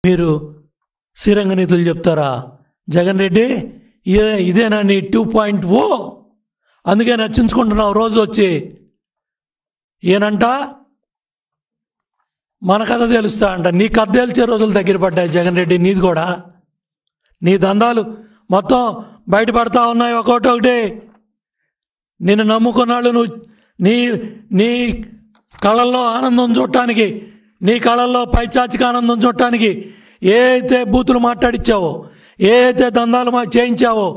మీరు శ్రీరంగ నీతులు చెప్తారా? జగన్ రెడ్డి ఇదేనా నీ 2.0? అందుకే నచ్చించుకుంటున్నావు రోజు వచ్చి. ఏనంట మన కథ తెలుస్తా అంట. నీ కథ తెలిసే రోజులు దగ్గర పడ్డాయి జగన్ రెడ్డి. నీది కూడా, నీ దందాలు మొత్తం బయటపడతా ఉన్నాయి ఒకటి. నిన్ను నమ్ముకున్నాళ్ళు నువ్వు నీ కళల్లో ఆనందం చూడటానికి, నీ కళల్లో పైచాచిక ఆనందం చూడటానికి ఏ అయితే బూతులు మాట్లాడించావో, ఏ అయితే దందాలు చేయించావో,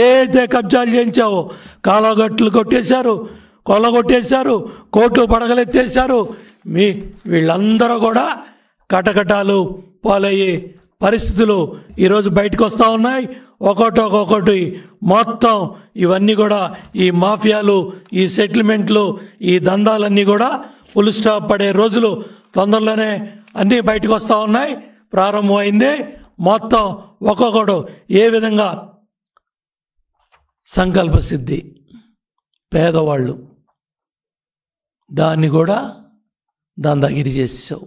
ఏ అయితే కబ్జాలు చేయించావో, కాలగట్లు కొట్టేశారు, కొల్లగొట్టేశారు, కోట్లు పడగలెత్తేశారు. వీళ్ళందరూ కూడా కటకటాలు పాలయ్యే పరిస్థితులు ఈరోజు బయటకు వస్తూ ఉన్నాయి. ఒక్కొక్కటి మొత్తం ఇవన్నీ కూడా ఈ మాఫియాలు, ఈ సెటిల్మెంట్లు, ఈ దందాలన్నీ కూడా ఫుల్ స్టాప్ పడే రోజులు తొందరలోనే అన్నీ బయటకు వస్తూ ఉన్నాయి. ప్రారంభమైంది. మొత్తం ఒక్కొక్కడు ఏ విధంగా సంకల్ప సిద్ధి, పేదవాళ్ళు, దాన్ని కూడా దందాగిరి చేసావు.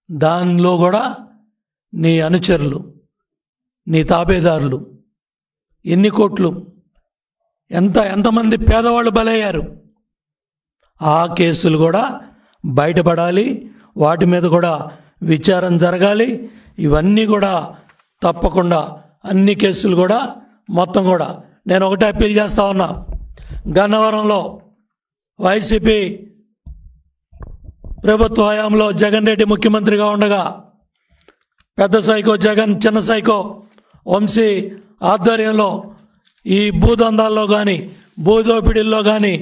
దానిలో కూడా నీ అనుచరులు, నీ తాబేదారులు ఎన్ని కోట్లు, ఎంతమంది పేదవాళ్ళు బలయ్యారు. ఆ కేసులు కూడా బయటపడాలి. వాటి మీద కూడా విచారణ జరగాలి. ఇవన్నీ కూడా తప్పకుండా అన్ని కేసులు కూడా మొత్తం కూడా నేను ఒకటే అప్పీల్ చేస్తా ఉన్నా. గన్నవరంలో వైసీపీ ప్రభుత్వ హయాంలో జగన్ రెడ్డి ముఖ్యమంత్రిగా ఉండగా పెద్ద సైకో జగన్, చిన్న సైకో వంశీ ఆధ్వర్యంలో ఈ భూదందాల్లో కానీ, భూదోపిడీల్లో కానీ,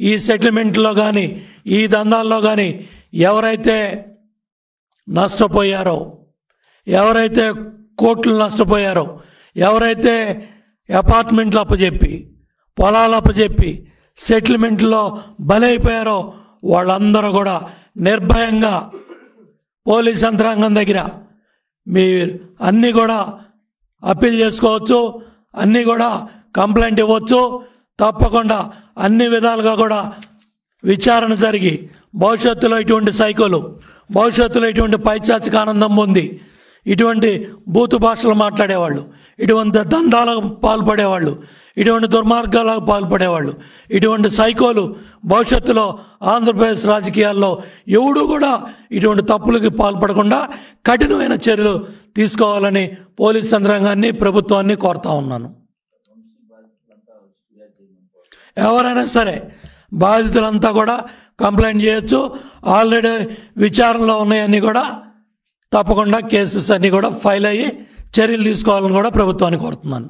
ఈ సెటిల్మెంట్లో కానీ, ఈ దందాల్లో కానీ ఎవరైతే నష్టపోయారో, ఎవరైతే కోట్లు నష్టపోయారో, ఎవరైతే అపార్ట్మెంట్లు అప్పచెప్పి, పొలాలు అప్పచెప్పి సెటిల్మెంట్లో బలైపోయారో వాళ్ళందరూ కూడా నిర్భయంగా పోలీస్ యంత్రాంగం దగ్గర మీరు అన్నీ కూడా అప్పీల్ చేసుకోవచ్చు, అన్నీ కూడా కంప్లైంట్ ఇవ్వచ్చు. తప్పకుండా అన్ని విధాలుగా కూడా విచారణ జరిగి భవిష్యత్తులో ఇటువంటి సైకోలు, భవిష్యత్తులో ఇటువంటి పైచాచిక ఆనందం పొంది, ఇటువంటి బూతు భాషలు మాట్లాడేవాళ్ళు, ఇటువంటి దందాలకు పాల్పడేవాళ్ళు, ఇటువంటి దుర్మార్గాలకు పాల్పడేవాళ్ళు, ఇటువంటి సైకోలు భవిష్యత్తులో ఆంధ్రప్రదేశ్ రాజకీయాల్లో ఎవడు కూడా ఇటువంటి తప్పులకి పాల్పడకుండా కఠినమైన చర్యలు తీసుకోవాలని పోలీస్ యంత్రాంగాన్ని, ప్రభుత్వాన్ని కోరుతా ఉన్నాను. ఎవరైనా సరే బాధితులంతా కూడా కంప్లైంట్ చేయొచ్చు. ఆల్రెడీ విచారణలో ఉన్నాయన్నీ కూడా తప్పకుండా కేసెస్ అన్నీ కూడా ఫైల్ అయ్యి చర్యలు తీసుకోవాలని కూడా ప్రభుత్వాన్ని కోరుతున్నాను.